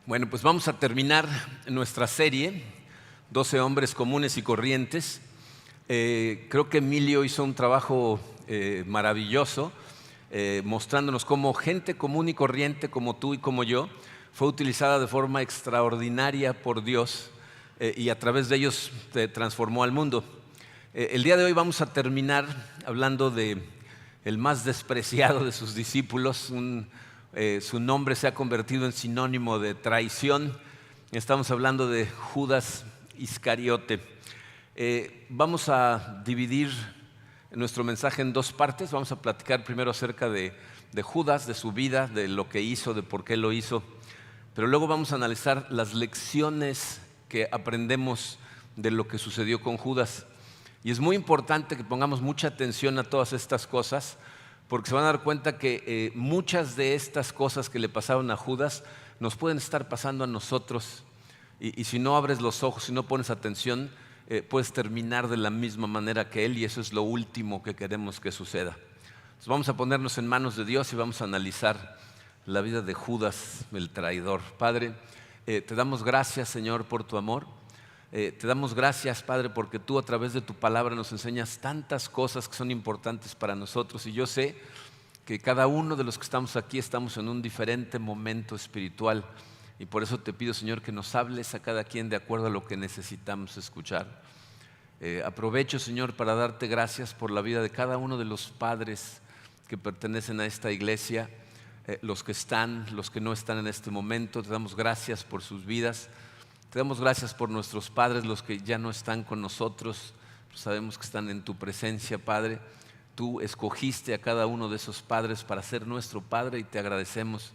Bueno, pues vamos a terminar nuestra serie, 12 hombres comunes y corrientes. Creo que Emilio hizo un trabajo maravilloso, mostrándonos cómo gente común y corriente como tú y como yo fue utilizada de forma extraordinaria por Dios y a través de ellos transformó al mundo. El día de hoy vamos a terminar hablando de el más despreciado de sus discípulos. Su nombre se ha convertido en sinónimo de traición. Estamos hablando de Judas Iscariote. Vamos a dividir nuestro mensaje en dos partes. Vamos a platicar primero acerca de Judas, de su vida, de lo que hizo, de por qué lo hizo. Pero luego vamos a analizar las lecciones que aprendemos de lo que sucedió con Judas. Y es muy importante que pongamos mucha atención a todas estas cosas, porque se van a dar cuenta que muchas de estas cosas que le pasaron a Judas nos pueden estar pasando a nosotros. Y si no abres los ojos, si no pones atención, puedes terminar de la misma manera que él, y eso es lo último que queremos que suceda. Entonces vamos a ponernos en manos de Dios y vamos a analizar la vida de Judas, el traidor. Padre, te damos gracias, Señor, por tu amor. Te damos gracias, Padre, porque tú a través de tu palabra nos enseñas tantas cosas que son importantes para nosotros. Y yo sé que cada uno de los que estamos aquí estamos en un diferente momento espiritual. Y por eso te pido, Señor, que nos hables a cada quien de acuerdo a lo que necesitamos escuchar. Aprovecho, Señor, para darte gracias por la vida de cada uno de los padres que pertenecen a esta iglesia, los que están, los que no están en este momento. Te damos gracias por sus vidas. Te damos gracias por nuestros padres, los que ya no están con nosotros. Sabemos que están en tu presencia, Padre. Tú escogiste a cada uno de esos padres para ser nuestro Padre y te agradecemos.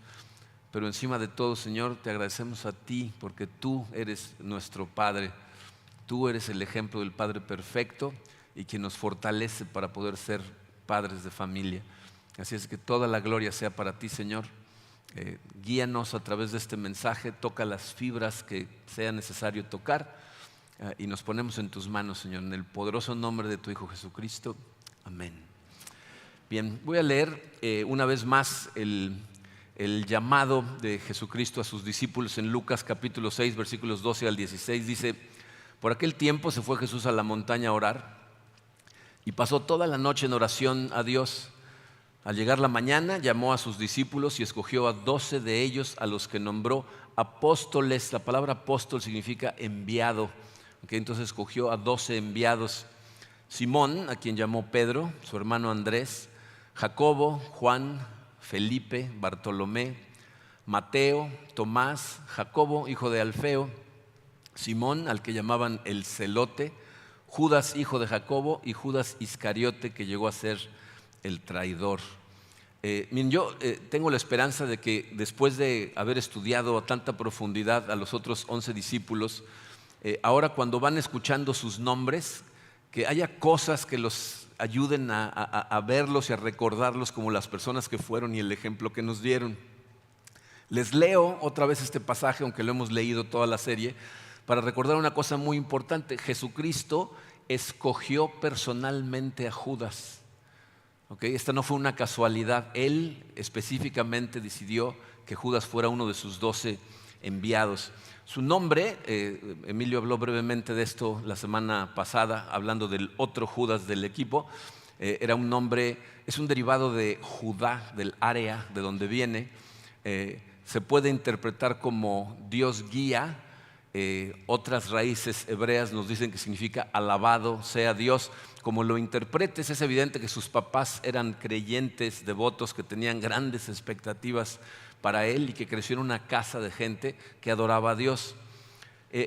Pero encima de todo, Señor, te agradecemos a ti porque tú eres nuestro Padre. Tú eres el ejemplo del Padre perfecto y quien nos fortalece para poder ser padres de familia. Así es que toda la gloria sea para ti, Señor. Guíanos a través de este mensaje, toca las fibras que sea necesario tocar y nos ponemos en tus manos, Señor, en el poderoso nombre de tu Hijo Jesucristo. Amén. Bien, voy a leer una vez más el llamado de Jesucristo a sus discípulos en Lucas capítulo 6, versículos 12 al 16. Dice: por aquel tiempo se fue Jesús a la montaña a orar y pasó toda la noche en oración a Dios. Al llegar la mañana, llamó a sus discípulos y escogió a 12 de ellos, a los que nombró apóstoles. La palabra apóstol significa enviado. Entonces escogió a 12 enviados: Simón, a quien llamó Pedro, su hermano Andrés, Jacobo, Juan, Felipe, Bartolomé, Mateo, Tomás, Jacobo, hijo de Alfeo, Simón, al que llamaban el Celote, Judas, hijo de Jacobo, y Judas Iscariote, que llegó a ser el traidor. Yo tengo la esperanza de que después de haber estudiado a tanta profundidad a los otros 11 discípulos, ahora cuando van escuchando sus nombres, que haya cosas que los ayuden a verlos y a recordarlos como las personas que fueron y el ejemplo que nos dieron. Les leo otra vez este pasaje, aunque lo hemos leído toda la serie, para recordar una cosa muy importante. Jesucristo escogió personalmente a Judas. Esta no fue una casualidad. Él específicamente decidió que Judas fuera uno de sus 12 enviados. Su nombre, Emilio habló brevemente de esto la semana pasada, hablando del otro Judas del equipo. Era un nombre, es un derivado de Judá, del área de donde viene. Se puede interpretar como Dios guía. Otras raíces hebreas nos dicen que significa alabado sea Dios. Como lo interpretes, es evidente que sus papás eran creyentes, devotos, que tenían grandes expectativas para él y que creció en una casa de gente que adoraba a Dios.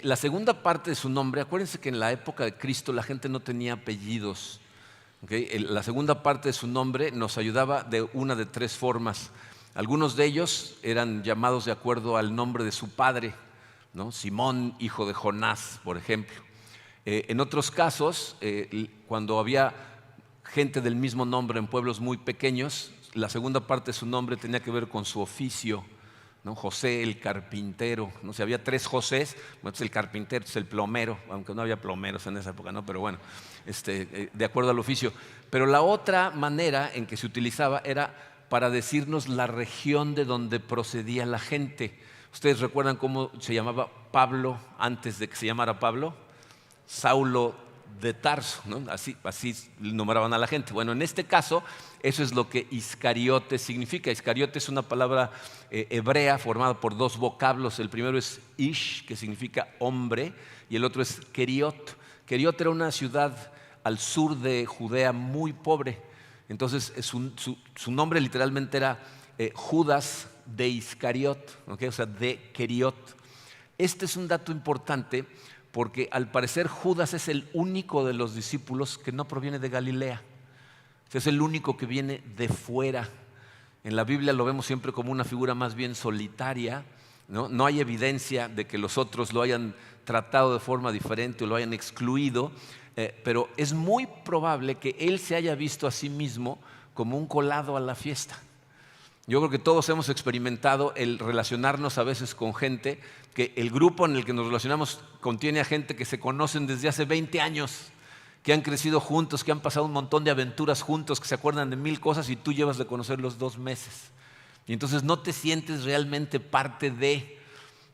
La segunda parte de su nombre, acuérdense que en la época de Cristo la gente no tenía apellidos. La segunda parte de su nombre nos ayudaba de una de tres formas. Algunos de ellos eran llamados de acuerdo al nombre de su padre, ¿no? Simón, hijo de Jonás, por ejemplo. En otros casos, cuando había gente del mismo nombre en pueblos muy pequeños, la segunda parte de su nombre tenía que ver con su oficio, ¿no? José el carpintero, ¿no? Si había 3 Josés, bueno, el carpintero es el plomero, aunque no había plomeros en esa época, ¿no? Pero bueno, de acuerdo al oficio. Pero la otra manera en que se utilizaba era para decirnos la región de donde procedía la gente. ¿Ustedes recuerdan cómo se llamaba Pablo antes de que se llamara Pablo? Saulo de Tarso, ¿no? Así nombraban a la gente. Bueno, en este caso, eso es lo que Iscariote significa. Iscariote es una palabra hebrea formada por dos vocablos. El primero es ish, que significa hombre, y el otro es Keriot. Keriot era una ciudad al sur de Judea muy pobre. Entonces, su nombre literalmente era Judas de Iscariot, ¿okay? O sea, de Keriot. Este es un dato importante porque al parecer Judas es el único de los discípulos que no proviene de Galilea. Es el único que viene de fuera. En la Biblia lo vemos siempre como una figura más bien solitaria, ¿no? No hay evidencia de que los otros lo hayan tratado de forma diferente o lo hayan excluido, pero es muy probable que él se haya visto a sí mismo como un colado a la fiesta. Yo creo que todos hemos experimentado el relacionarnos a veces con gente que el grupo en el que nos relacionamos contiene a gente que se conocen desde hace 20 años, que han crecido juntos, que han pasado un montón de aventuras juntos, que se acuerdan de 1000 cosas y tú llevas de conocerlos 2 meses. Y entonces no te sientes realmente parte de.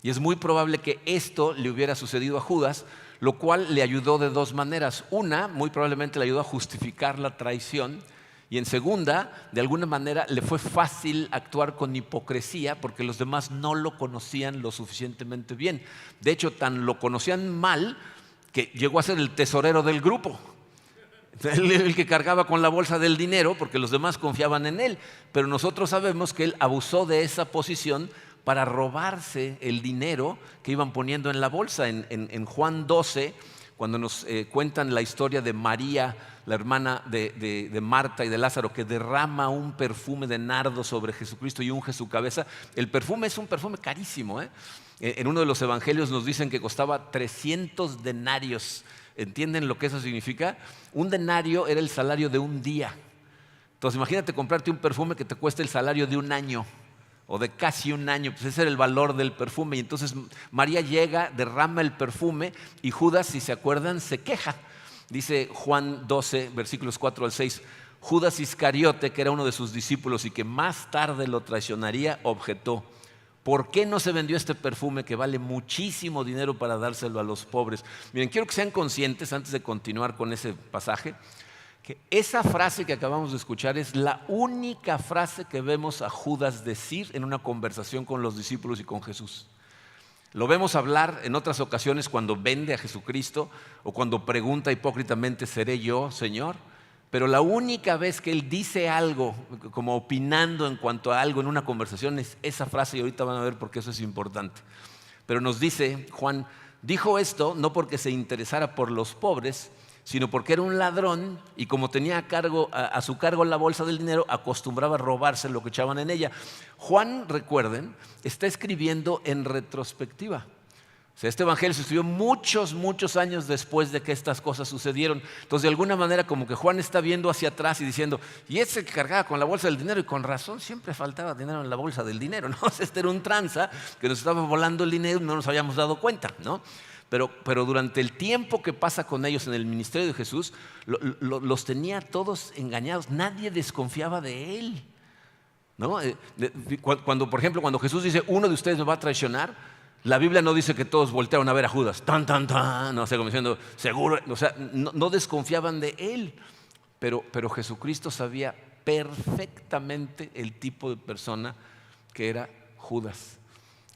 Y es muy probable que esto le hubiera sucedido a Judas, lo cual le ayudó de 2 maneras. Una, muy probablemente le ayudó a justificar la traición. Y en segunda, de alguna manera le fue fácil actuar con hipocresía porque los demás no lo conocían lo suficientemente bien. De hecho, tan lo conocían mal que llegó a ser el tesorero del grupo. El que cargaba con la bolsa del dinero porque los demás confiaban en él. Pero nosotros sabemos que él abusó de esa posición para robarse el dinero que iban poniendo en la bolsa. En Juan 12, cuando nos cuentan la historia de María, la hermana de Marta y de Lázaro, que derrama un perfume de nardo sobre Jesucristo y unge su cabeza. El perfume es un perfume carísimo, ¿eh? En uno de los evangelios nos dicen que costaba 300 denarios. ¿Entienden lo que eso significa? Un denario era el salario de un día. Entonces imagínate comprarte un perfume que te cueste el salario de un año o de casi un año, pues ese era el valor del perfume. Y entonces María llega, derrama el perfume y Judas, si se acuerdan, se queja. Dice Juan 12, versículos 4 al 6, Judas Iscariote, que era uno de sus discípulos y que más tarde lo traicionaría, objetó: ¿por qué no se vendió este perfume que vale muchísimo dinero para dárselo a los pobres? Miren, quiero que sean conscientes, antes de continuar con ese pasaje, que esa frase que acabamos de escuchar es la única frase que vemos a Judas decir en una conversación con los discípulos y con Jesús. Lo vemos hablar en otras ocasiones cuando vende a Jesucristo o cuando pregunta hipócritamente: ¿seré yo, Señor? Pero la única vez que él dice algo, como opinando en cuanto a algo en una conversación, es esa frase, y ahorita van a ver por qué eso es importante. Pero nos dice Juan, dijo esto no porque se interesara por los pobres, sino porque era un ladrón y como tenía a su cargo la bolsa del dinero, acostumbraba a robarse lo que echaban en ella. Juan, recuerden, está escribiendo en retrospectiva. O sea, este evangelio se escribió muchos años después de que estas cosas sucedieron. Entonces, de alguna manera, como que Juan está viendo hacia atrás y diciendo: y ese que cargaba con la bolsa del dinero, y con razón siempre faltaba dinero en la bolsa del dinero, ¿no? Este era un tranza que nos estaba volando el dinero y no nos habíamos dado cuenta, ¿no? Pero durante el tiempo que pasa con ellos en el ministerio de Jesús, los tenía todos engañados. Nadie desconfiaba de él, ¿no? Por ejemplo, cuando Jesús dice: uno de ustedes me va a traicionar, la Biblia no dice que todos voltearon a ver a Judas, no sé, como diciendo, seguro, o sea, no desconfiaban de él. Pero Jesucristo sabía perfectamente el tipo de persona que era Judas.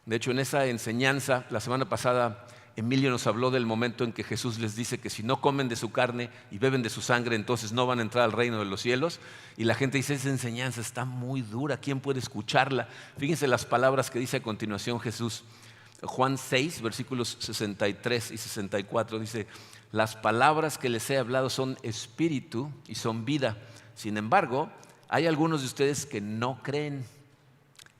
De hecho, en esa enseñanza, la semana pasada, Emilio nos habló del momento en que Jesús les dice que si no comen de su carne y beben de su sangre, entonces no van a entrar al reino de los cielos. Y la gente dice: esa enseñanza está muy dura, ¿quién puede escucharla? Fíjense las palabras que dice a continuación Jesús. Juan 6, versículos 63 y 64 dice: las palabras que les he hablado son espíritu y son vida. Sin embargo, hay algunos de ustedes que no creen.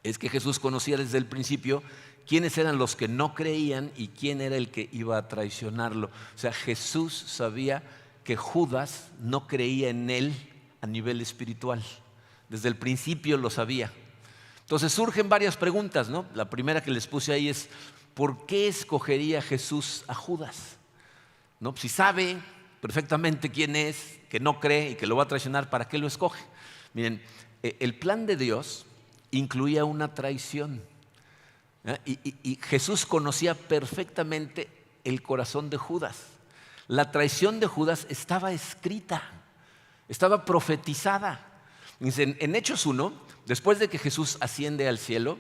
Es que Jesús conocía desde el principio quiénes eran los que no creían y quién era el que iba a traicionarlo. O sea, Jesús sabía que Judas no creía en él a nivel espiritual. Desde el principio lo sabía. Entonces surgen varias preguntas, ¿no? La primera que les puse ahí es: ¿por qué escogería Jesús a Judas? ¿No? Si sabe perfectamente quién es, que no cree y que lo va a traicionar, ¿para qué lo escoge? Miren, el plan de Dios incluía una traición. Y Jesús conocía perfectamente el corazón de Judas. La traición de Judas estaba escrita, estaba profetizada. En Hechos 1, después de que Jesús asciende al cielo,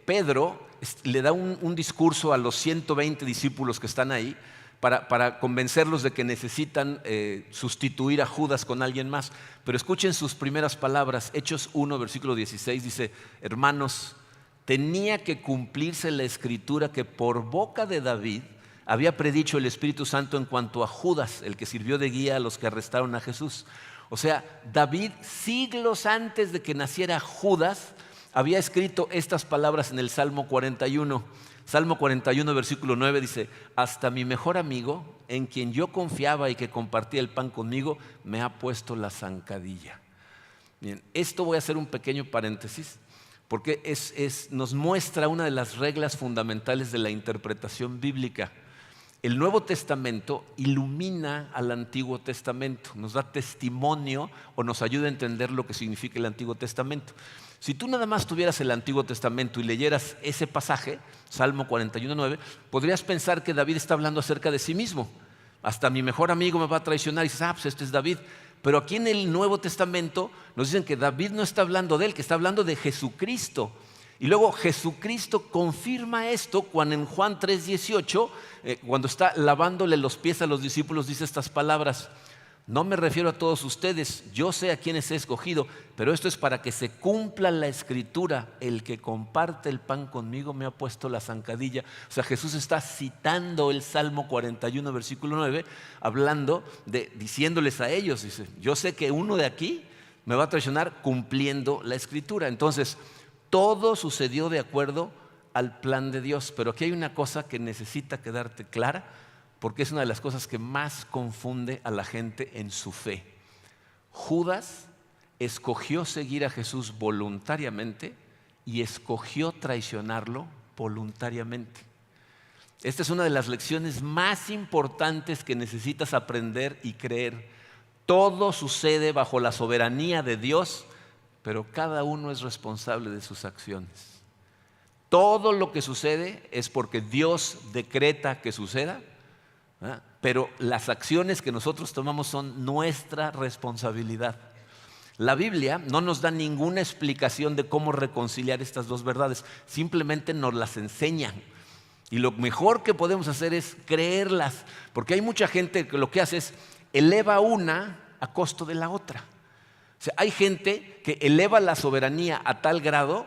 Pedro le da un discurso a los 120 discípulos que están ahí para convencerlos de que necesitan sustituir a Judas con alguien más. Pero escuchen sus primeras palabras. Hechos 1, versículo 16 dice: hermanos, tenía que cumplirse la escritura que por boca de David había predicho el Espíritu Santo en cuanto a Judas, el que sirvió de guía a los que arrestaron a Jesús. O sea, David, siglos antes de que naciera Judas, había escrito estas palabras en el Salmo 41. Salmo 41, versículo 9 dice: hasta mi mejor amigo, en quien yo confiaba y que compartía el pan conmigo, me ha puesto la zancadilla. Bien, esto voy a hacer un pequeño paréntesis, porque nos muestra una de las reglas fundamentales de la interpretación bíblica. El Nuevo Testamento ilumina al Antiguo Testamento, nos da testimonio o nos ayuda a entender lo que significa el Antiguo Testamento. Si tú nada más tuvieras el Antiguo Testamento y leyeras ese pasaje, Salmo 41:9, podrías pensar que David está hablando acerca de sí mismo. Hasta mi mejor amigo me va a traicionar, y dices: pues este es David. Pero aquí en el Nuevo Testamento nos dicen que David no está hablando de él, que está hablando de Jesucristo. Y luego Jesucristo confirma esto cuando en Juan 3:18, cuando está lavándole los pies a los discípulos, dice estas palabras: no me refiero a todos ustedes, yo sé a quienes he escogido, pero esto es para que se cumpla la escritura: el que comparte el pan conmigo me ha puesto la zancadilla. O sea, Jesús está citando el Salmo 41, versículo 9, diciéndoles a ellos, dice: yo sé que uno de aquí me va a traicionar cumpliendo la escritura. Entonces, todo sucedió de acuerdo al plan de Dios. Pero aquí hay una cosa que necesita quedarte clara, porque es una de las cosas que más confunde a la gente en su fe. Judas escogió seguir a Jesús voluntariamente y escogió traicionarlo voluntariamente. Esta es una de las lecciones más importantes que necesitas aprender y creer. Todo sucede bajo la soberanía de Dios, pero cada uno es responsable de sus acciones. Todo lo que sucede es porque Dios decreta que suceda, pero las acciones que nosotros tomamos son nuestra responsabilidad. La Biblia no nos da ninguna explicación de cómo reconciliar estas dos verdades, simplemente nos las enseña. Y lo mejor que podemos hacer es creerlas, porque hay mucha gente que lo que hace es eleva una a costo de la otra. O sea, hay gente que eleva la soberanía a tal grado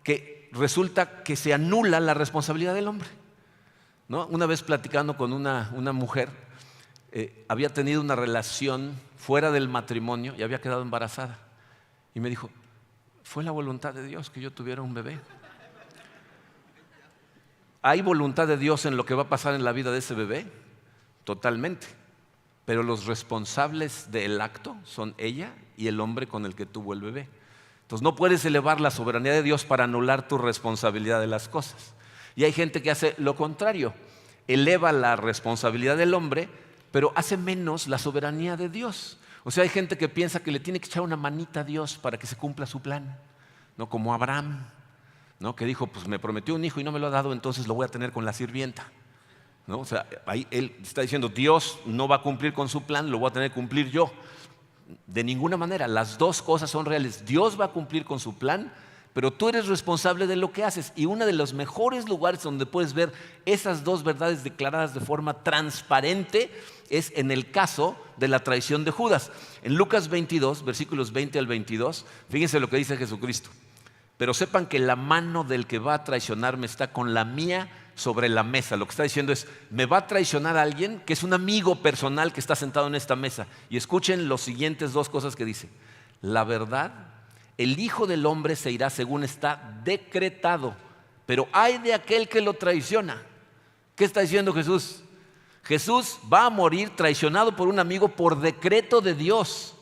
que resulta que se anula la responsabilidad del hombre, ¿no? Una vez platicando con una mujer, había tenido una relación fuera del matrimonio y había quedado embarazada. Y me dijo: fue la voluntad de Dios que yo tuviera un bebé. ¿Hay voluntad de Dios en lo que va a pasar en la vida de ese bebé? Totalmente. Pero los responsables del acto son ella y el hombre con el que tuvo el bebé. Entonces no puedes elevar la soberanía de Dios para anular tu responsabilidad de las cosas. Y hay gente que hace lo contrario: eleva la responsabilidad del hombre, pero hace menos la soberanía de Dios. O sea, hay gente que piensa que le tiene que echar una manita a Dios para que se cumpla su plan, ¿no? Como Abraham, ¿no? Que dijo: pues me prometió un hijo y no me lo ha dado, entonces lo voy a tener con la sirvienta, ¿no? O sea, ahí él está diciendo: Dios no va a cumplir con su plan, lo voy a tener que cumplir yo. De ninguna manera, las dos cosas son reales. Dios va a cumplir con su plan, pero tú eres responsable de lo que haces. Y uno de los mejores lugares donde puedes ver esas dos verdades declaradas de forma transparente es en el caso de la traición de Judas. En Lucas 22, versículos 20 al 22, fíjense lo que dice Jesucristo: pero sepan que la mano del que va a traicionarme está con la mía sobre la mesa. Lo que está diciendo es: me va a traicionar a alguien que es un amigo personal que está sentado en esta mesa. Y escuchen las siguientes dos cosas que dice: la verdad, el Hijo del Hombre se irá según está decretado, pero ay de aquel que lo traiciona. ¿Qué está diciendo Jesús? Jesús va a morir traicionado por un amigo por decreto de Dios,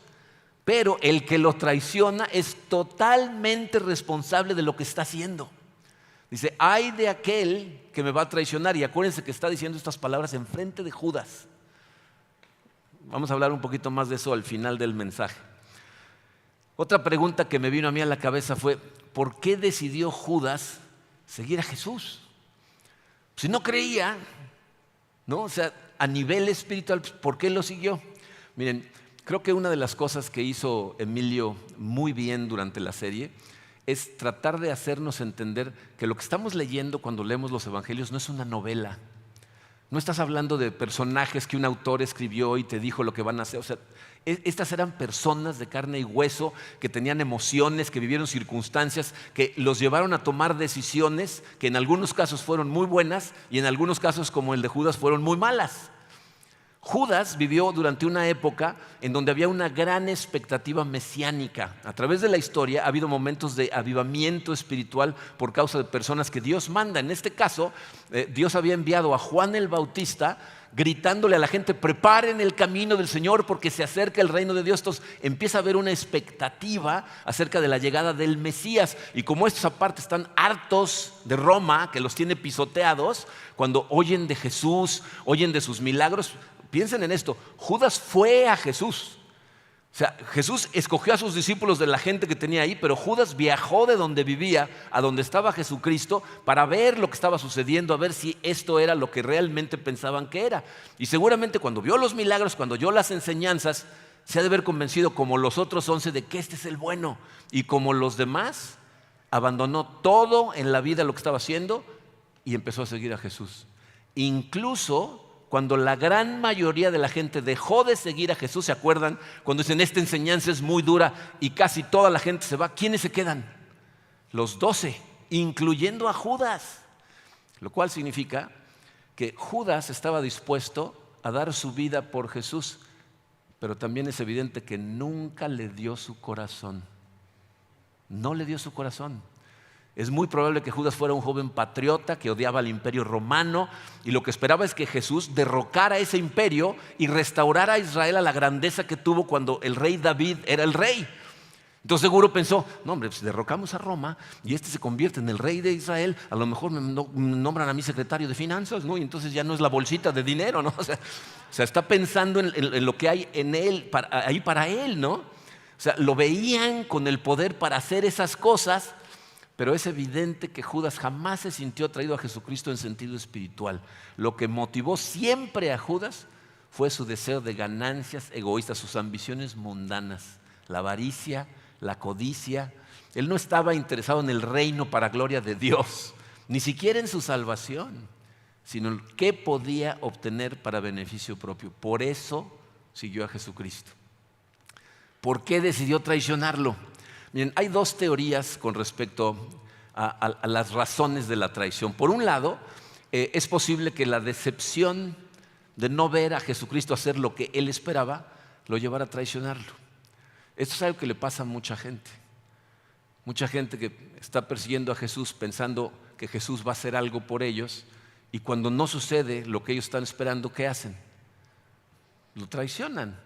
pero el que lo traiciona es totalmente responsable de lo que está haciendo. Dice: ay de aquel que me va a traicionar. Y acuérdense que está diciendo estas palabras en frente de Judas. Vamos a hablar un poquito más de eso al final del mensaje. Otra pregunta que me vino a mí a la cabeza fue: ¿por qué decidió Judas seguir a Jesús. Si no creía, ¿no? O sea, a nivel espiritual, ¿por qué lo siguió? Miren, creo que una de las cosas que hizo Emilio muy bien durante la serie es tratar de hacernos entender que lo que estamos leyendo cuando leemos los evangelios no es una novela. No estás hablando de personajes que un autor escribió y te dijo lo que van a hacer. O sea, estas eran personas de carne y hueso que tenían emociones, que vivieron circunstancias, que los llevaron a tomar decisiones que en algunos casos fueron muy buenas y en algunos casos, como el de Judas, fueron muy malas. Judas vivió durante una época en donde había una gran expectativa mesiánica. A través de la historia ha habido momentos de avivamiento espiritual por causa de personas que Dios manda. En este caso, Dios había enviado a Juan el Bautista gritándole a la gente: preparen el camino del Señor porque se acerca el reino de Dios. Entonces empieza a haber una expectativa acerca de la llegada del Mesías. Y como estos aparte están hartos de Roma, que los tiene pisoteados, cuando oyen de Jesús, oyen de sus milagros, piensen en esto: Judas fue a Jesús. O sea, Jesús escogió a sus discípulos de la gente que tenía ahí, pero Judas viajó de donde vivía a donde estaba Jesucristo para ver lo que estaba sucediendo, a ver si esto era lo que realmente pensaban que era. Y seguramente cuando vio los milagros, cuando oyó las enseñanzas, se ha de haber convencido, como los otros 11, de que este es el bueno. Y como los demás, abandonó todo en la vida lo que estaba haciendo y empezó a seguir a Jesús. Incluso cuando la gran mayoría de la gente dejó de seguir a Jesús, ¿se acuerdan? Cuando dicen: esta enseñanza es muy dura y casi toda la gente se va. ¿Quiénes se quedan? Los 12, incluyendo a Judas. Lo cual significa que Judas estaba dispuesto a dar su vida por Jesús, pero también es evidente que nunca le dio su corazón. No le dio su corazón. Es muy probable que Judas fuera un joven patriota que odiaba al imperio romano y lo que esperaba es que Jesús derrocara ese imperio y restaurara a Israel a la grandeza que tuvo cuando el rey David era el rey. Entonces seguro pensó: no hombre, si derrocamos a Roma y este se convierte en el rey de Israel, a lo mejor me nombran a mí secretario de finanzas, ¿no? Y entonces ya no es la bolsita de dinero, ¿no? O sea, está pensando en lo que hay en él, ahí para él, ¿no? O sea, lo veían con el poder para hacer esas cosas. Pero es evidente que Judas jamás se sintió atraído a Jesucristo en sentido espiritual. Lo que motivó siempre a Judas fue su deseo de ganancias egoístas, sus ambiciones mundanas, la avaricia, la codicia. Él no estaba interesado en el reino para gloria de Dios, ni siquiera en su salvación, sino en qué podía obtener para beneficio propio. Por eso siguió a Jesucristo. ¿Por qué decidió traicionarlo? Miren, hay dos teorías con respecto a las razones de la traición. Por un lado, es posible que la decepción de no ver a Jesucristo hacer lo que él esperaba lo llevara a traicionarlo. Esto es algo que le pasa a mucha gente. Mucha gente que está persiguiendo a Jesús pensando que Jesús va a hacer algo por ellos, y cuando no sucede lo que ellos están esperando, ¿qué hacen? Lo traicionan.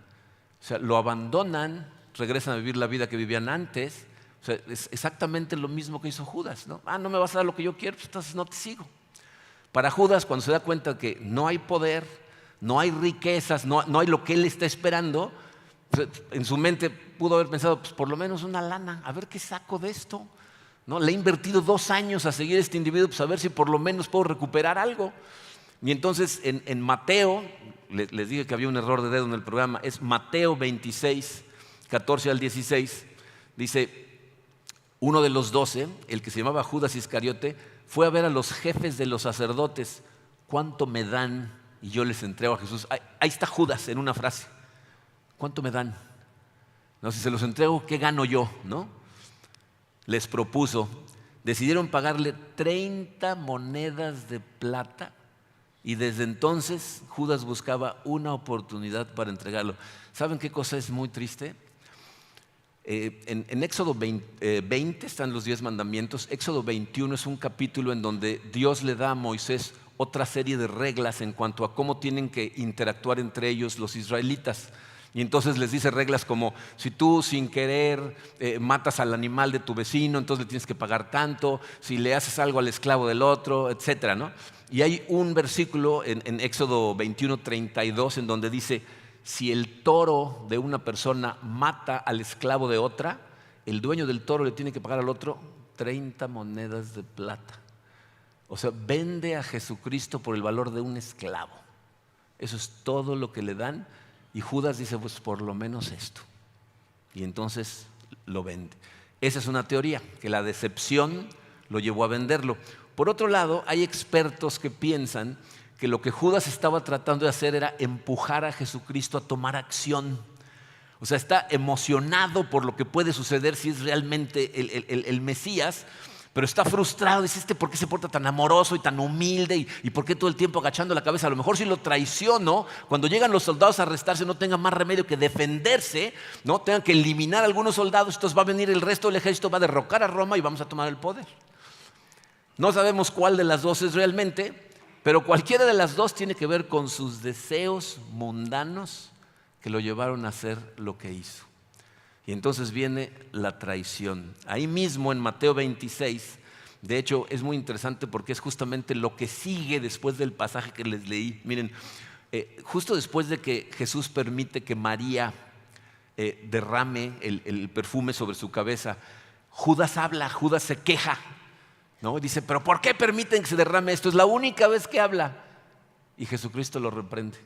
O sea, lo abandonan, regresan a vivir la vida que vivían antes. O sea, es exactamente lo mismo que hizo Judas, ¿no? No me vas a dar lo que yo quiero, pues entonces no te sigo. Para Judas, cuando se da cuenta que no hay poder, no hay riquezas, no hay lo que él está esperando, pues en su mente pudo haber pensado: pues por lo menos una lana, a ver qué saco de esto, ¿no? Le he invertido 2 años a seguir a este individuo, pues a ver si por lo menos puedo recuperar algo. Y entonces en Mateo, les dije que había un error de dedo en el programa, es Mateo 26, 14 al 16, dice: uno de los 12, el que se llamaba Judas Iscariote, fue a ver a los jefes de los sacerdotes: ¿cuánto me dan? Y yo les entrego a Jesús. Ahí está Judas en una frase: ¿cuánto me dan? No, si se los entrego, ¿qué gano yo? ¿No? Les propuso. Decidieron pagarle 30 monedas de plata. Y desde entonces Judas buscaba una oportunidad para entregarlo. ¿Saben qué cosa es muy triste? En Éxodo 20 están los 10 mandamientos. Éxodo 21 es un capítulo en donde Dios le da a Moisés otra serie de reglas en cuanto a cómo tienen que interactuar entre ellos los israelitas. Y entonces les dice reglas como: si tú sin querer matas al animal de tu vecino, entonces le tienes que pagar tanto; si le haces algo al esclavo del otro, etcétera, ¿no? Y hay un versículo en Éxodo 21, 32 en donde dice: si el toro de una persona mata al esclavo de otra, el dueño del toro le tiene que pagar al otro 30 monedas de plata. O sea, vende a Jesucristo por el valor de un esclavo. Eso es todo lo que le dan. Y Judas dice, pues por lo menos esto. Y entonces lo vende. Esa es una teoría, que la decepción lo llevó a venderlo. Por otro lado, hay expertos que piensan que lo que Judas estaba tratando de hacer era empujar a Jesucristo a tomar acción. O sea, está emocionado por lo que puede suceder si es realmente el Mesías, pero está frustrado. Dice, ¿por qué se porta tan amoroso y tan humilde? ¿Y por qué todo el tiempo agachando la cabeza? A lo mejor si lo traiciono, cuando llegan los soldados a arrestarse, no tengan más remedio que defenderse, ¿no? Tengan que eliminar a algunos soldados. Entonces va a venir el resto del ejército, va a derrocar a Roma y vamos a tomar el poder. No sabemos cuál de las dos es realmente, pero cualquiera de las dos tiene que ver con sus deseos mundanos que lo llevaron a hacer lo que hizo. Y entonces viene la traición. Ahí mismo en Mateo 26, de hecho es muy interesante porque es justamente lo que sigue después del pasaje que les leí. Miren, justo después de que Jesús permite que María derrame el perfume sobre su cabeza, Judas habla, Judas se queja, ¿no? Dice, ¿pero por qué permiten que se derrame esto? Es la única vez que habla. Y Jesucristo lo reprende.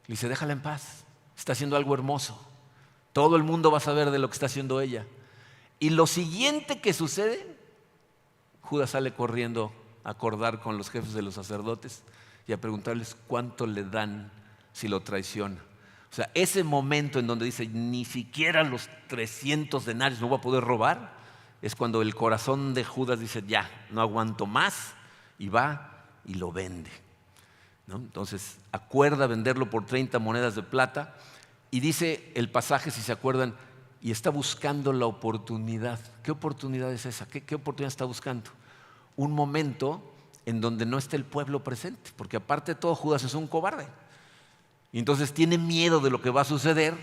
Le dice, déjala en paz, está haciendo algo hermoso. Todo el mundo va a saber de lo que está haciendo ella. Y lo siguiente que sucede, Judas sale corriendo a acordar con los jefes de los sacerdotes y a preguntarles cuánto le dan si lo traiciona. O sea, ese momento en donde dice, ni siquiera los 300 denarios no voy a poder robar, es cuando el corazón de Judas dice, ya, no aguanto más, y va y lo vende, ¿no? Entonces, acuerda venderlo por 30 monedas de plata. Y dice el pasaje, si se acuerdan, y está buscando la oportunidad. ¿Qué oportunidad es esa? ¿Qué oportunidad está buscando? Un momento en donde no esté el pueblo presente, porque aparte de todo Judas es un cobarde. Y entonces tiene miedo de lo que va a suceder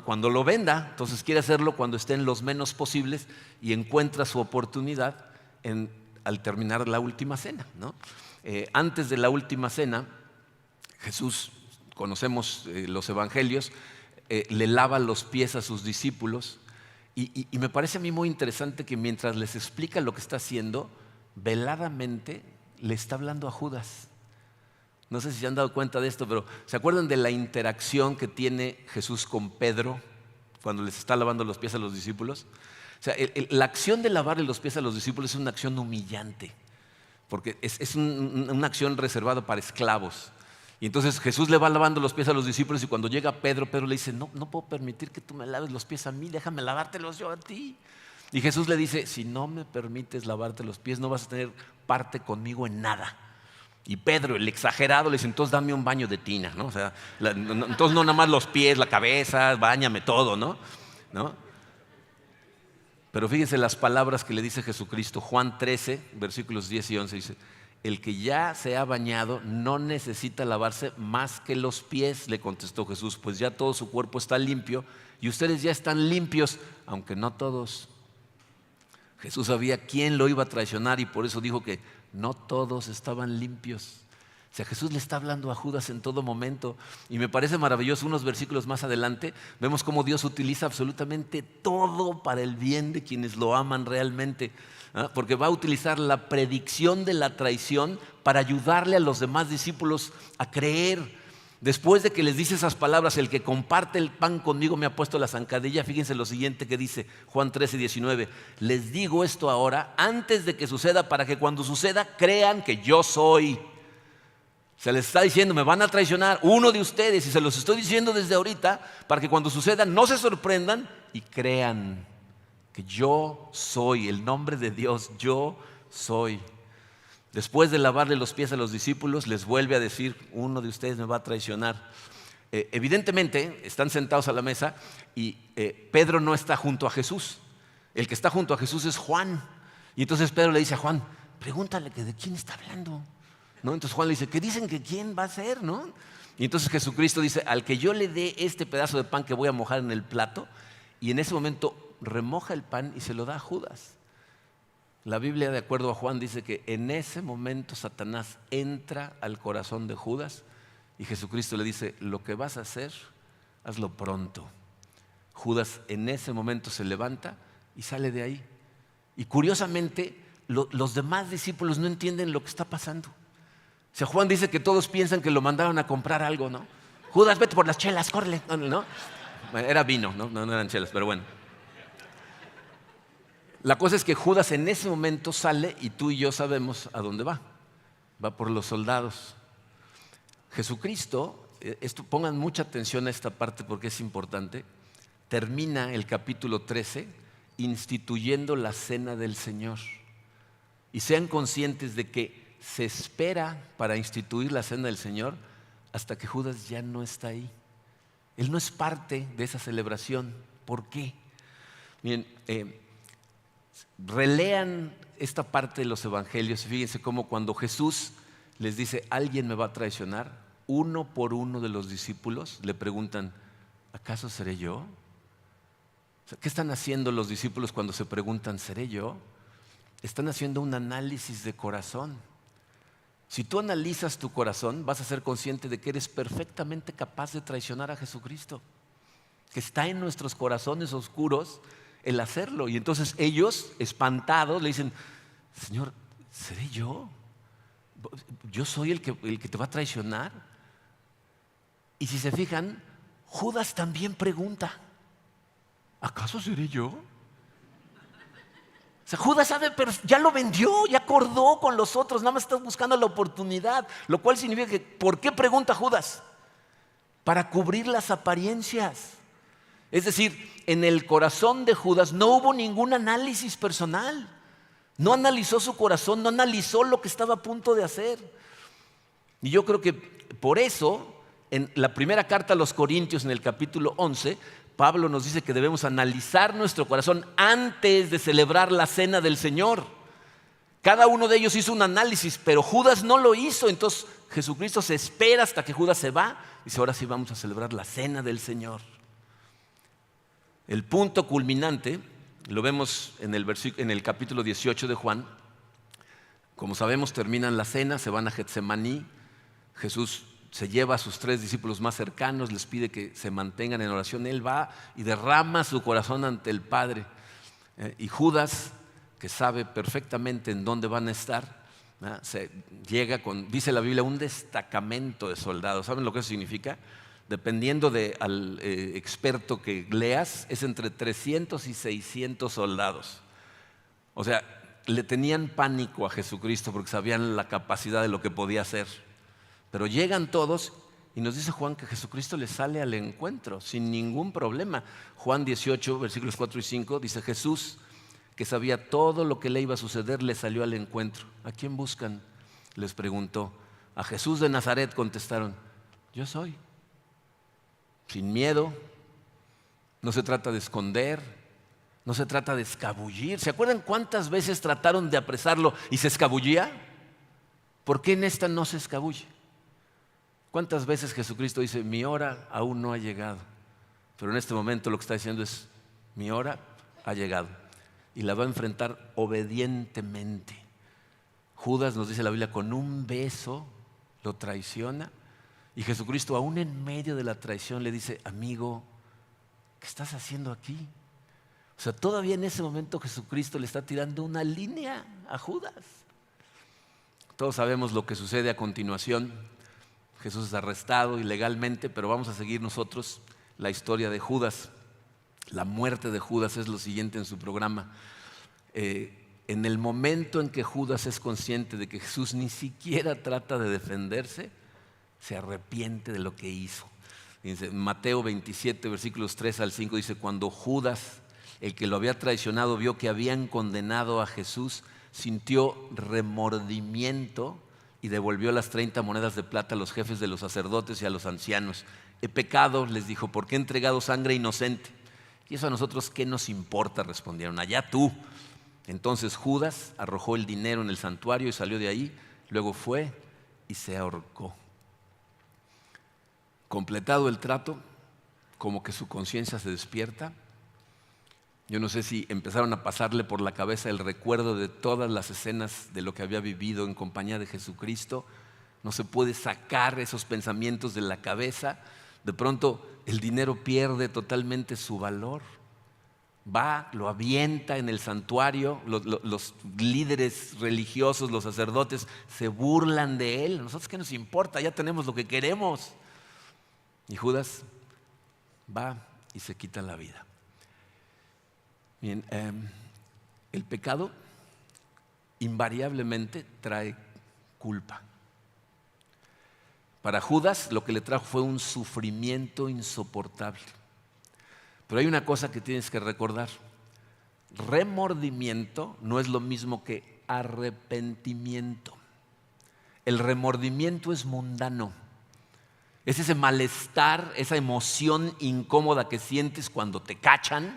cuando lo venda. Entonces quiere hacerlo cuando estén los menos posibles y encuentra su oportunidad al terminar la última cena, ¿no? Antes de la última cena, Jesús, conocemos los evangelios, le lava los pies a sus discípulos y me parece a mí muy interesante que mientras les explica lo que está haciendo, veladamente le está hablando a Judas. No sé si se han dado cuenta de esto, pero ¿se acuerdan de la interacción que tiene Jesús con Pedro cuando les está lavando los pies a los discípulos? O sea, la acción de lavarle los pies a los discípulos es una acción humillante, porque es una acción reservada para esclavos. Y entonces Jesús le va lavando los pies a los discípulos y cuando llega Pedro le dice, no puedo permitir que tú me laves los pies a mí, déjame lavártelos yo a ti. Y Jesús le dice, si no me permites lavarte los pies, no vas a tener parte conmigo en nada. Y Pedro, el exagerado, le dice, entonces dame un baño de tina, ¿no? O sea, entonces no nada más los pies, la cabeza, báñame todo, ¿no? Pero fíjense las palabras que le dice Jesucristo. Juan 13, versículos 10 y 11 dice, el que ya se ha bañado no necesita lavarse más que los pies, le contestó Jesús, pues ya todo su cuerpo está limpio y ustedes ya están limpios, aunque no todos. Jesús sabía quién lo iba a traicionar y por eso dijo que no todos estaban limpios. O sea, Jesús le está hablando a Judas en todo momento y me parece maravilloso. Unos versículos más adelante vemos cómo Dios utiliza absolutamente todo para el bien de quienes lo aman realmente, porque va a utilizar la predicción de la traición para ayudarle a los demás discípulos a creer. Después de que les dice esas palabras, el que comparte el pan conmigo me ha puesto la zancadilla. Fíjense lo siguiente que dice Juan 13, 19. Les digo esto ahora antes de que suceda para que cuando suceda crean que yo soy. Se les está diciendo, me van a traicionar uno de ustedes y se los estoy diciendo desde ahorita para que cuando suceda no se sorprendan y crean que yo soy, el nombre de Dios, yo soy. Después de lavarle los pies a los discípulos, les vuelve a decir, uno de ustedes me va a traicionar. Evidentemente, están sentados a la mesa y Pedro no está junto a Jesús. El que está junto a Jesús es Juan. Y entonces Pedro le dice a Juan, pregúntale que de quién está hablando, ¿no? Entonces Juan le dice, ¿qué dicen que quién va a ser, no? Y entonces Jesucristo dice, al que yo le dé este pedazo de pan que voy a mojar en el plato, y en ese momento remoja el pan y se lo da a Judas. La Biblia, de acuerdo a Juan, dice que en ese momento Satanás entra al corazón de Judas y Jesucristo le dice, lo que vas a hacer, hazlo pronto. Judas en ese momento se levanta y sale de ahí. Y curiosamente, los demás discípulos no entienden lo que está pasando. O sea, Juan dice que todos piensan que lo mandaron a comprar algo, ¿no? Judas, vete por las chelas, córrele, ¿no? Era vino, no eran chelas, pero bueno. La cosa es que Judas en ese momento sale y tú y yo sabemos a dónde va. Va por los soldados. Jesucristo, pongan mucha atención a esta parte porque es importante, termina el capítulo 13 instituyendo la cena del Señor. Y sean conscientes de que se espera para instituir la cena del Señor hasta que Judas ya no está ahí. Él no es parte de esa celebración. ¿Por qué? Miren, relean esta parte de los evangelios y fíjense cómo cuando Jesús les dice, alguien me va a traicionar, uno por uno de los discípulos le preguntan, ¿acaso seré yo? O sea, ¿qué están haciendo los discípulos cuando se preguntan, ¿seré yo? Están haciendo un análisis de corazón. Si tú analizas tu corazón, vas a ser consciente de que eres perfectamente capaz de traicionar a Jesucristo, que está en nuestros corazones oscuros el hacerlo. Y entonces ellos, espantados, le dicen, Señor, ¿seré yo? ¿Yo soy el que te va a traicionar? Y si se fijan, Judas también pregunta, ¿acaso seré yo? O sea, Judas sabe, pero ya lo vendió, ya acordó con los otros, nada más está buscando la oportunidad, lo cual significa que, ¿por qué pregunta Judas? Para cubrir las apariencias. Es decir, en el corazón de Judas no hubo ningún análisis personal. No analizó su corazón, no analizó lo que estaba a punto de hacer. Y yo creo que por eso, en la primera carta a los Corintios, en el capítulo 11, Pablo nos dice que debemos analizar nuestro corazón antes de celebrar la cena del Señor. Cada uno de ellos hizo un análisis, pero Judas no lo hizo. Entonces Jesucristo se espera hasta que Judas se va y dice, ahora sí vamos a celebrar la cena del Señor. El punto culminante lo vemos en el capítulo 18 de Juan. Como sabemos, terminan la cena, se van a Getsemaní. Jesús se lleva a sus 3 discípulos más cercanos, les pide que se mantengan en oración. Él va y derrama su corazón ante el Padre. Y Judas, que sabe perfectamente en dónde van a estar, se llega con, dice la Biblia, un destacamento de soldados. ¿Saben lo que eso significa? Dependiendo del experto que leas, es entre 300 y 600 soldados. O sea, le tenían pánico a Jesucristo porque sabían la capacidad de lo que podía hacer. Pero llegan todos y nos dice Juan que Jesucristo les sale al encuentro sin ningún problema. Juan 18, versículos 4 y 5, dice Jesús, que sabía todo lo que le iba a suceder, le salió al encuentro. ¿A quién buscan?, les preguntó. A Jesús de Nazaret, contestaron. Yo soy. Sin miedo, no se trata de esconder, no se trata de escabullir. ¿Se acuerdan cuántas veces trataron de apresarlo y se escabullía? ¿Por qué en esta no se escabulle? ¿Cuántas veces Jesucristo dice, mi hora aún no ha llegado? Pero en este momento lo que está diciendo es, mi hora ha llegado. Y la va a enfrentar obedientemente. Judas, nos dice la Biblia, con un beso lo traiciona. Y Jesucristo, aún en medio de la traición, le dice, amigo, ¿qué estás haciendo aquí? O sea, todavía en ese momento Jesucristo le está tirando una línea a Judas. Todos sabemos lo que sucede a continuación. Jesús es arrestado ilegalmente, pero vamos a seguir nosotros la historia de Judas. La muerte de Judas es lo siguiente en su programa. En el momento en que Judas es consciente de que Jesús ni siquiera trata de defenderse, se arrepiente de lo que hizo. Dice, Mateo 27, versículos 3 al 5, dice, cuando Judas, el que lo había traicionado, vio que habían condenado a Jesús, sintió remordimiento y devolvió las 30 monedas de plata a los jefes de los sacerdotes y a los ancianos. He pecado, les dijo, porque he entregado sangre inocente. Y eso a nosotros, ¿qué nos importa?, respondieron. Allá tú. Entonces Judas arrojó el dinero en el santuario y salió de ahí. Luego fue y se ahorcó. Completado el trato, como que su conciencia se despierta. Yo no sé si empezaron a pasarle por la cabeza el recuerdo de todas las escenas de lo que había vivido en compañía de Jesucristo. No se puede sacar esos pensamientos de la cabeza. De pronto el dinero pierde totalmente su valor. Va, lo avienta en el santuario, los líderes religiosos, los sacerdotes, se burlan de él. ¿A nosotros qué nos importa? Ya tenemos lo que queremos. Y Judas va y se quita la vida. Bien, el pecado invariablemente trae culpa. Para Judas lo que le trajo fue un sufrimiento insoportable. Pero hay una cosa que tienes que recordar. Remordimiento no es lo mismo que arrepentimiento. El remordimiento es mundano. Es ese malestar, esa emoción incómoda que sientes cuando te cachan,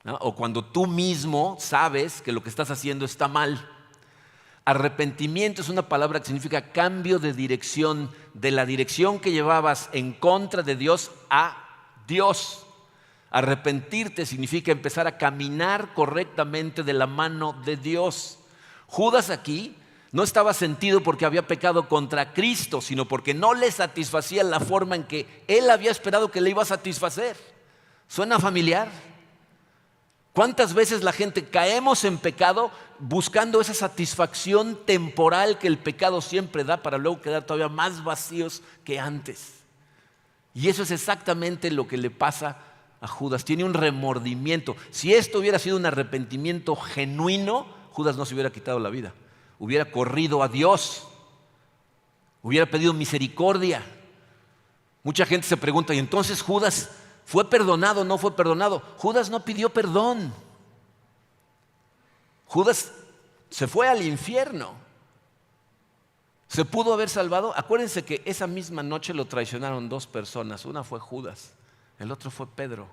¿no? O cuando tú mismo sabes que lo que estás haciendo está mal. Arrepentimiento es una palabra que significa cambio de dirección, de la dirección que llevabas en contra de Dios a Dios. Arrepentirte significa empezar a caminar correctamente de la mano de Dios. Judas aquí no estaba sentido porque había pecado contra Cristo, sino porque no le satisfacía la forma en que él había esperado que le iba a satisfacer. ¿Suena familiar? ¿Cuántas veces la gente caemos en pecado buscando esa satisfacción temporal que el pecado siempre da para luego quedar todavía más vacíos que antes? Y eso es exactamente lo que le pasa a Judas. Tiene un remordimiento. Si esto hubiera sido un arrepentimiento genuino, Judas no se hubiera quitado la vida. Hubiera corrido a Dios. Hubiera pedido misericordia. Mucha gente se pregunta, ¿y entonces Judas fue perdonado o no fue perdonado? Judas no pidió perdón. Judas se fue al infierno. ¿Se pudo haber salvado? Acuérdense que esa misma noche lo traicionaron dos personas. Una fue Judas, el otro fue Pedro.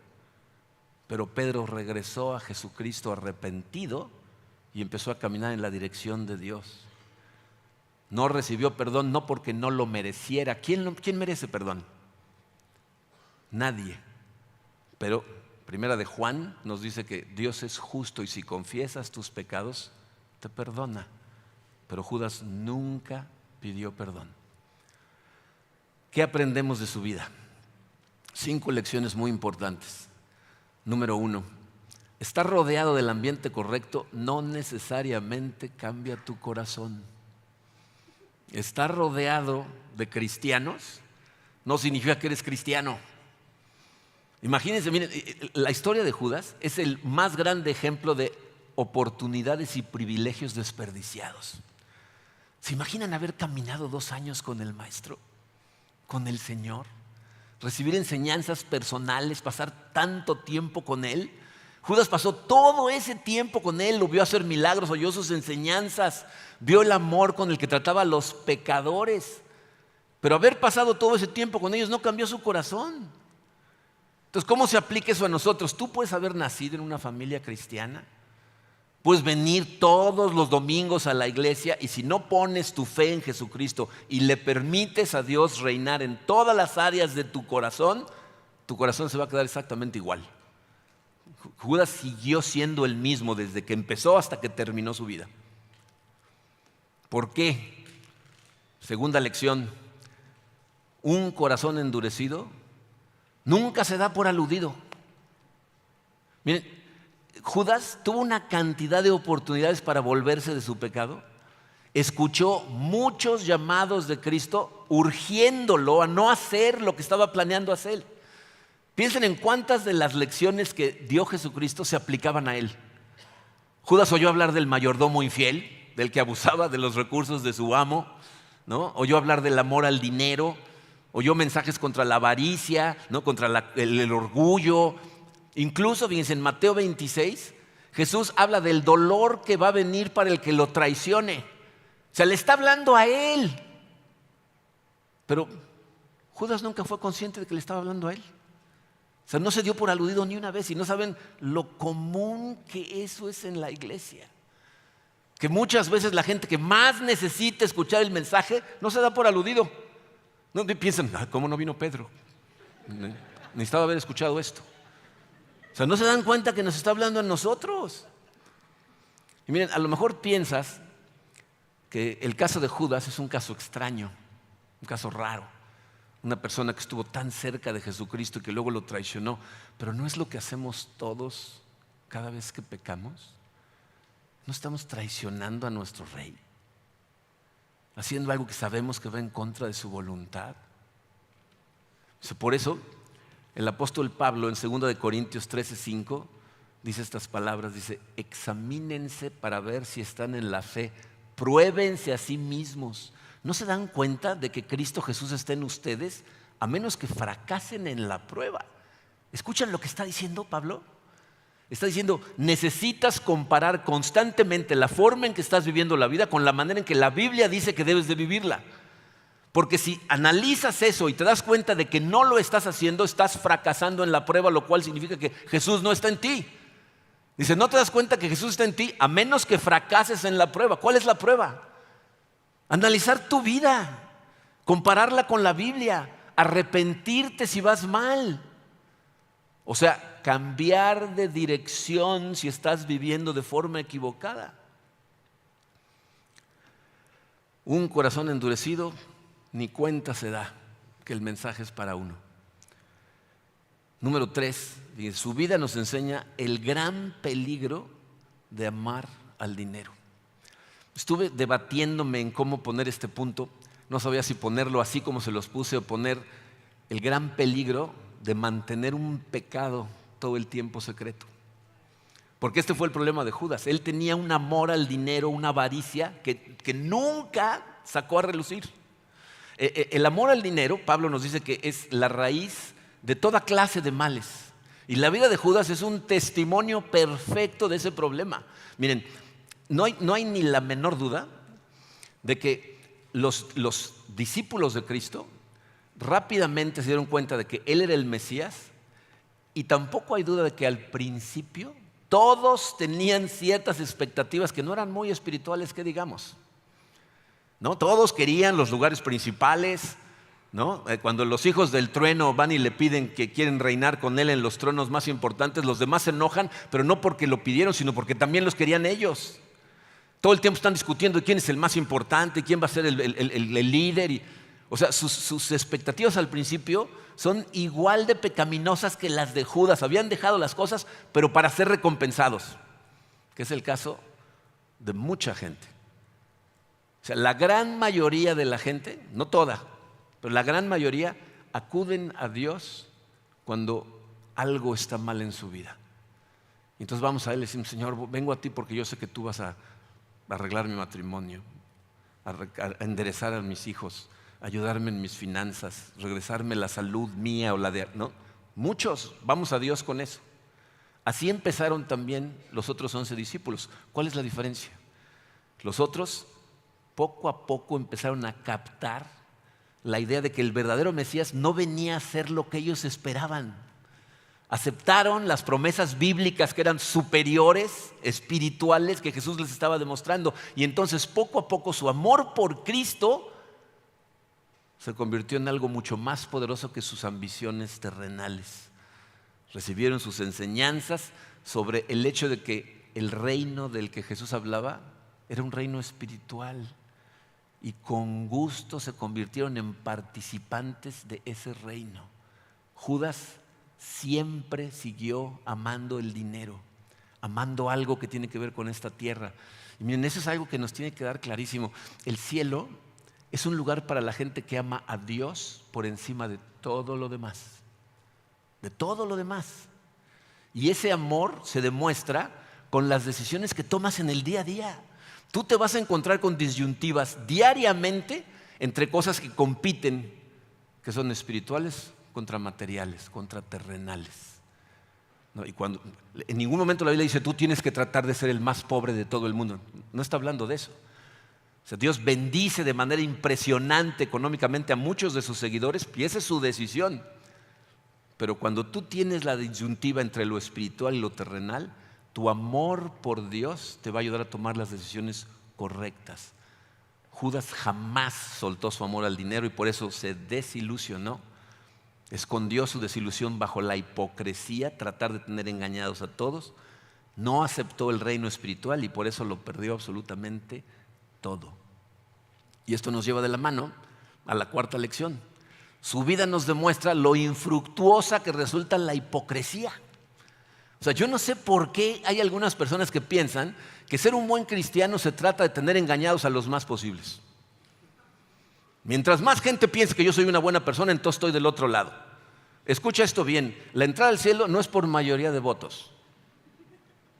Pero Pedro regresó a Jesucristo arrepentido y empezó a caminar en la dirección de Dios. No recibió perdón, no porque no lo mereciera. ¿Quién merece perdón? Nadie. Pero Primera de Juan nos dice que Dios es justo y si confiesas tus pecados, te perdona. Pero Judas nunca pidió perdón. ¿Qué aprendemos de su vida? 5 lecciones muy importantes. Número 1, estar rodeado del ambiente correcto no necesariamente cambia tu corazón. Estar rodeado de cristianos no significa que eres cristiano. Imagínense, miren, la historia de Judas es el más grande ejemplo de oportunidades y privilegios desperdiciados. ¿Se imaginan haber caminado 2 años con el Maestro, con el Señor? Recibir enseñanzas personales, pasar tanto tiempo con Él. Judas pasó todo ese tiempo con Él, lo vio hacer milagros, oyó sus enseñanzas, vio el amor con el que trataba a los pecadores. Pero haber pasado todo ese tiempo con ellos no cambió su corazón. Entonces, ¿cómo se aplica eso a nosotros? Tú puedes haber nacido en una familia cristiana, puedes venir todos los domingos a la iglesia y si no pones tu fe en Jesucristo y le permites a Dios reinar en todas las áreas de tu corazón se va a quedar exactamente igual. Judas siguió siendo el mismo desde que empezó hasta que terminó su vida. ¿Por qué? Segunda lección, un corazón endurecido nunca se da por aludido. Miren, Judas tuvo una cantidad de oportunidades para volverse de su pecado. Escuchó muchos llamados de Cristo urgiéndolo a no hacer lo que estaba planeando hacer. Piensen en cuántas de las lecciones que dio Jesucristo se aplicaban a él. Judas oyó hablar del mayordomo infiel, del que abusaba de los recursos de su amo, ¿no? Oyó hablar del amor al dinero, oyó mensajes contra la avaricia, ¿no? Contra el orgullo. Incluso, fíjense, en Mateo 26, Jesús habla del dolor que va a venir para el que lo traicione. O sea, le está hablando a él. Pero Judas nunca fue consciente de que le estaba hablando a él. O sea, no se dio por aludido ni una vez. Y no saben lo común que eso es en la iglesia. Que muchas veces la gente que más necesita escuchar el mensaje no se da por aludido. No piensan, ¿cómo no vino Pedro? Necesitaba haber escuchado esto. O sea, no se dan cuenta que nos está hablando a nosotros. Y miren, a lo mejor piensas que el caso de Judas es un caso extraño, un caso raro. Una persona que estuvo tan cerca de Jesucristo y que luego lo traicionó. Pero no es lo que hacemos todos cada vez que pecamos? ¿No estamos traicionando a nuestro Rey? ¿Haciendo algo que sabemos que va en contra de su voluntad? Por eso, el apóstol Pablo en 2 Corintios 13:5 dice estas palabras, dice: examínense para ver si están en la fe, pruébense a sí mismos. ¿No se dan cuenta de que Cristo Jesús está en ustedes a menos que fracasen en la prueba? ¿Escuchan lo que está diciendo Pablo? Está diciendo, necesitas comparar constantemente la forma en que estás viviendo la vida con la manera en que la Biblia dice que debes de vivirla. Porque si analizas eso y te das cuenta de que no lo estás haciendo, estás fracasando en la prueba, lo cual significa que Jesús no está en ti. Dice, no te das cuenta que Jesús está en ti a menos que fracases en la prueba. ¿Cuál es la prueba? Analizar tu vida, compararla con la Biblia, arrepentirte si vas mal. O sea, cambiar de dirección si estás viviendo de forma equivocada. Un corazón endurecido ni cuenta se da que el mensaje es para uno. Número 3, su vida nos enseña el gran peligro de amar al dinero. Estuve debatiéndome en cómo poner este punto. No sabía si ponerlo así como se los puse o poner el gran peligro de mantener un pecado todo el tiempo secreto. Porque este fue el problema de Judas. Él tenía un amor al dinero, una avaricia que nunca sacó a relucir. El amor al dinero, Pablo nos dice que es la raíz de toda clase de males. Y la vida de Judas es un testimonio perfecto de ese problema. Miren, no hay ni la menor duda de que los discípulos de Cristo rápidamente se dieron cuenta de que Él era el Mesías, y tampoco hay duda de que al principio todos tenían ciertas expectativas que no eran muy espirituales, que digamos, ¿no? Todos querían los lugares principales, ¿no? Cuando los hijos del trueno van y le piden que quieren reinar con él en los tronos más importantes, los demás se enojan, pero no porque lo pidieron, sino porque también los querían ellos. Todo el tiempo están discutiendo quién es el más importante, quién va a ser el líder. O sea, sus expectativas al principio son igual de pecaminosas que las de Judas. Habían dejado las cosas, pero para ser recompensados, que es el caso de mucha gente. O sea, la gran mayoría de la gente, no toda, pero la gran mayoría acuden a Dios cuando algo está mal en su vida. Y entonces vamos a Él y decimos, Señor, vengo a ti porque yo sé que tú vas a arreglar mi matrimonio, a enderezar a mis hijos, ayudarme en mis finanzas, regresarme la salud mía o la de... ¿no? Muchos vamos a Dios con eso. Así empezaron también los otros 11 discípulos. ¿Cuál es la diferencia? Los otros poco a poco empezaron a captar la idea de que el verdadero Mesías no venía a ser lo que ellos esperaban. Aceptaron las promesas bíblicas que eran superiores, espirituales, que Jesús les estaba demostrando. Y entonces poco a poco su amor por Cristo se convirtió en algo mucho más poderoso que sus ambiciones terrenales. Recibieron sus enseñanzas sobre el hecho de que el reino del que Jesús hablaba era un reino espiritual, y con gusto se convirtieron en participantes de ese reino. Judas siempre siguió amando el dinero, amando algo que tiene que ver con esta tierra. Y miren, eso es algo que nos tiene que dar clarísimo. El cielo es un lugar para la gente que ama a Dios por encima de todo lo demás. De todo lo demás. Y ese amor se demuestra con las decisiones que tomas en el día a día. Tú te vas a encontrar con disyuntivas diariamente entre cosas que compiten, que son espirituales contra materiales, contra terrenales. ¿No? Y cuando en ningún momento la Biblia dice tú tienes que tratar de ser el más pobre de todo el mundo. No está hablando de eso. O sea, Dios bendice de manera impresionante económicamente a muchos de sus seguidores y esa es su decisión. Pero cuando tú tienes la disyuntiva entre lo espiritual y lo terrenal, tu amor por Dios te va a ayudar a tomar las decisiones correctas. Judas jamás soltó su amor al dinero y por eso se desilusionó. Escondió su desilusión bajo la hipocresía, tratar de tener engañados a todos. No aceptó el reino espiritual y por eso lo perdió absolutamente todo. Y esto nos lleva de la mano a la cuarta lección. Su vida nos demuestra lo infructuosa que resulta la hipocresía. O sea, yo no sé por qué hay algunas personas que piensan que ser un buen cristiano se trata de tener engañados a los más posibles. Mientras más gente piense que yo soy una buena persona, entonces estoy del otro lado. Escucha esto bien, la entrada al cielo no es por mayoría de votos.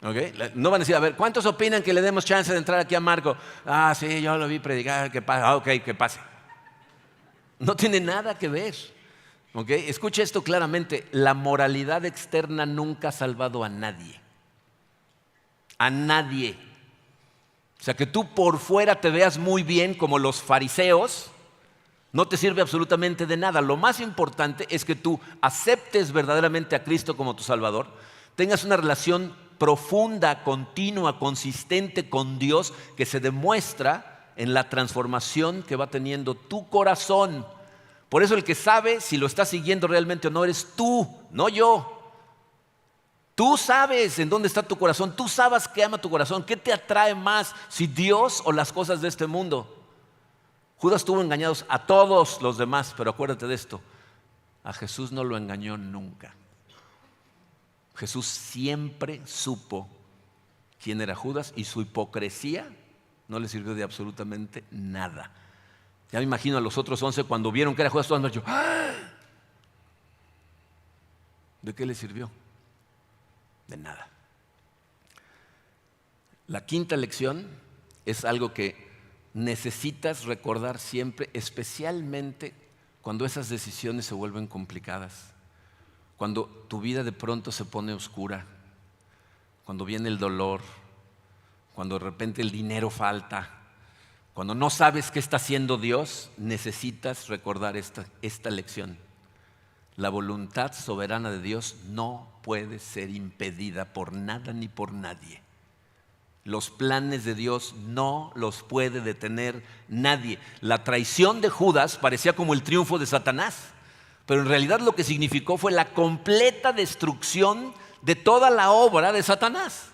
¿Okay? No van a decir, a ver, ¿cuántos opinan que le demos chance de entrar aquí a Marco? Ah, sí, yo lo vi predicar, que pase. Ah, ok, que pase. No tiene nada que ver. ¿Okay? Escucha esto claramente, la moralidad externa nunca ha salvado a nadie. A nadie. O sea, que tú por fuera te veas muy bien como los fariseos, no te sirve absolutamente de nada. Lo más importante es que tú aceptes verdaderamente a Cristo como tu Salvador, tengas una relación profunda, continua, consistente con Dios que se demuestra en la transformación que va teniendo tu corazón. Por eso el que sabe si lo estás siguiendo realmente o no eres tú, no yo. Tú sabes en dónde está tu corazón, tú sabes qué ama tu corazón, qué te atrae más, si Dios o las cosas de este mundo. Judas tuvo engañados a todos los demás, pero acuérdate de esto, a Jesús no lo engañó nunca. Jesús siempre supo quién era Judas y su hipocresía no le sirvió de absolutamente nada. Ya me imagino a los otros 11 cuando vieron que era Judas, todos han dicho, ¡ah! ¿De qué le sirvió? De nada. La quinta lección es algo que necesitas recordar siempre, especialmente cuando esas decisiones se vuelven complicadas, cuando tu vida de pronto se pone oscura, cuando viene el dolor, cuando de repente el dinero falta, cuando no sabes qué está haciendo Dios, necesitas recordar esta lección. La voluntad soberana de Dios no puede ser impedida por nada ni por nadie. Los planes de Dios no los puede detener nadie. La traición de Judas parecía como el triunfo de Satanás, pero en realidad lo que significó fue la completa destrucción de toda la obra de Satanás.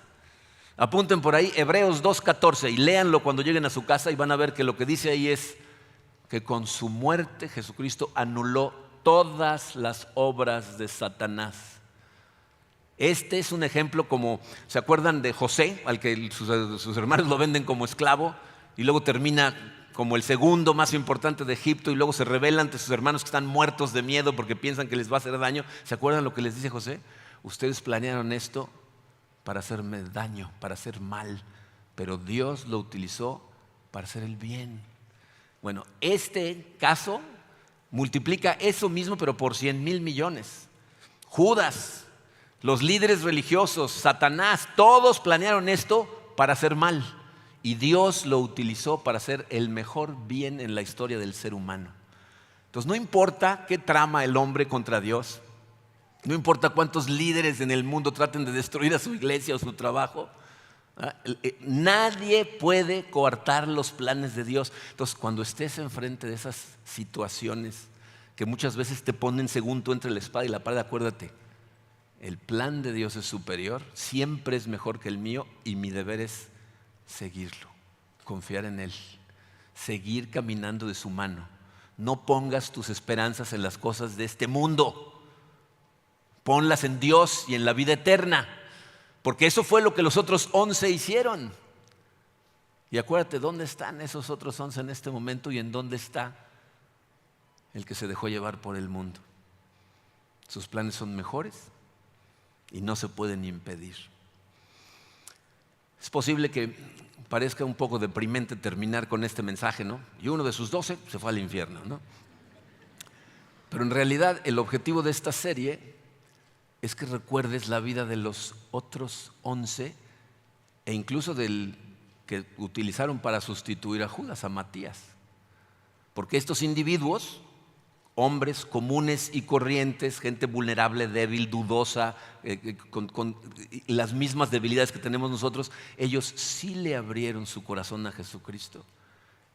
Apunten por ahí Hebreos 2:14 y léanlo cuando lleguen a su casa y van a ver que lo que dice ahí es que con su muerte Jesucristo anuló todas las obras de Satanás. Este es un ejemplo como, ¿se acuerdan de José, al que sus hermanos lo venden como esclavo y luego termina como el segundo más importante de Egipto y luego se revela ante sus hermanos que están muertos de miedo porque piensan que les va a hacer daño? ¿Se acuerdan lo que les dice José? Ustedes planearon esto para hacerme daño, para hacer mal, pero Dios lo utilizó para hacer el bien. Bueno, este caso multiplica eso mismo pero por 100,000 millones. Judas, los líderes religiosos, Satanás, todos planearon esto para hacer mal y Dios lo utilizó para hacer el mejor bien en la historia del ser humano. Entonces no importa qué trama el hombre contra Dios, no importa cuántos líderes en el mundo traten de destruir a su iglesia o su trabajo, nadie puede coartar los planes de Dios. Entonces cuando estés enfrente de esas situaciones que muchas veces te ponen según tú entre la espada y la pared, acuérdate, el plan de Dios es superior, siempre es mejor que el mío y mi deber es seguirlo, confiar en Él, seguir caminando de su mano. No pongas tus esperanzas en las cosas de este mundo, ponlas en Dios y en la vida eterna, porque eso fue lo que los otros 11 hicieron. Y acuérdate, ¿dónde están esos otros 11 en este momento y en dónde está el que se dejó llevar por el mundo? Sus planes son mejores y no se pueden impedir. Es posible que parezca un poco deprimente terminar con este mensaje, ¿no? Y uno de sus 12 se fue al infierno, ¿no? Pero en realidad el objetivo de esta serie es que recuerdes la vida de los otros 11 e incluso del que utilizaron para sustituir a Judas, a Matías. Porque estos individuos, hombres comunes y corrientes, gente vulnerable, débil, dudosa, con las mismas debilidades que tenemos nosotros, ellos sí le abrieron su corazón a Jesucristo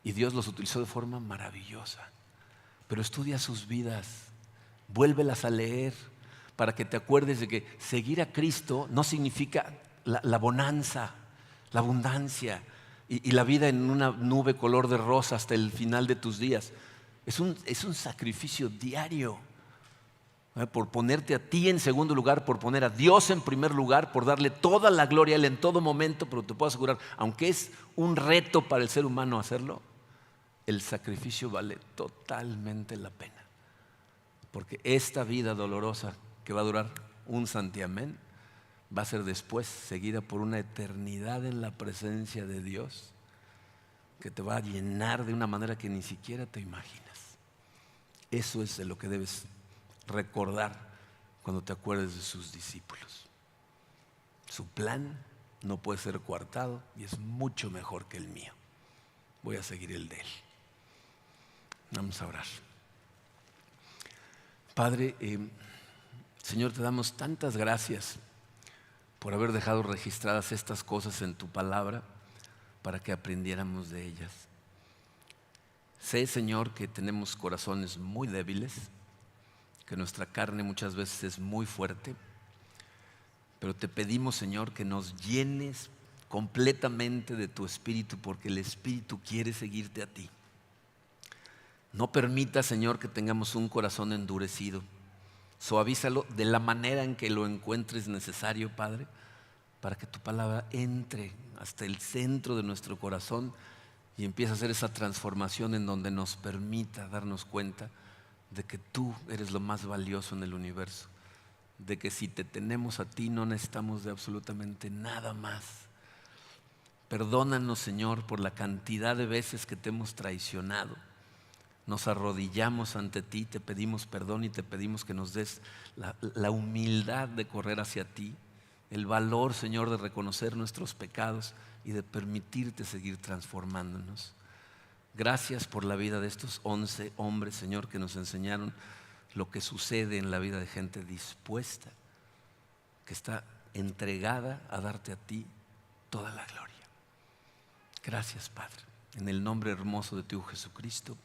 y Dios los utilizó de forma maravillosa. Pero estudia sus vidas, vuélvelas a leer para que te acuerdes de que seguir a Cristo no significa la bonanza, la abundancia y la vida en una nube color de rosa hasta el final de tus días. Es un sacrificio diario. por ponerte a ti en segundo lugar, por poner a Dios en primer lugar, por darle toda la gloria a Él en todo momento. Pero te puedo asegurar, aunque es un reto para el ser humano hacerlo, el sacrificio vale totalmente la pena. Porque esta vida dolorosa que va a durar un santiamén va a ser después seguida por una eternidad en la presencia de Dios que te va a llenar de una manera que ni siquiera te imaginas. Eso es de lo que debes recordar cuando te acuerdes de sus discípulos. Su plan no puede ser coartado y es mucho mejor que el mío. Voy a seguir el de Él. Vamos a orar. Padre, Señor, te damos tantas gracias por haber dejado registradas estas cosas en tu palabra para que aprendiéramos de ellas. Sé, Señor, que tenemos corazones muy débiles, que nuestra carne muchas veces es muy fuerte, pero te pedimos, Señor, que nos llenes completamente de tu Espíritu, porque el Espíritu quiere seguirte a ti. No permita, Señor, que tengamos un corazón endurecido. Suavízalo de la manera en que lo encuentres necesario, Padre, para que tu palabra entre hasta el centro de nuestro corazón y empiece a hacer esa transformación en donde nos permita darnos cuenta de que tú eres lo más valioso en el universo, de que si te tenemos a ti no necesitamos de absolutamente nada más. Perdónanos, Señor, por la cantidad de veces que te hemos traicionado. Nos arrodillamos ante ti, te pedimos perdón y te pedimos que nos des la humildad de correr hacia ti, el valor, Señor, de reconocer nuestros pecados y de permitirte seguir transformándonos. Gracias por la vida de estos 11 hombres, Señor, que nos enseñaron lo que sucede en la vida de gente dispuesta, que está entregada a darte a ti toda la gloria. Gracias, Padre, en el nombre hermoso de tu Hijo Jesucristo.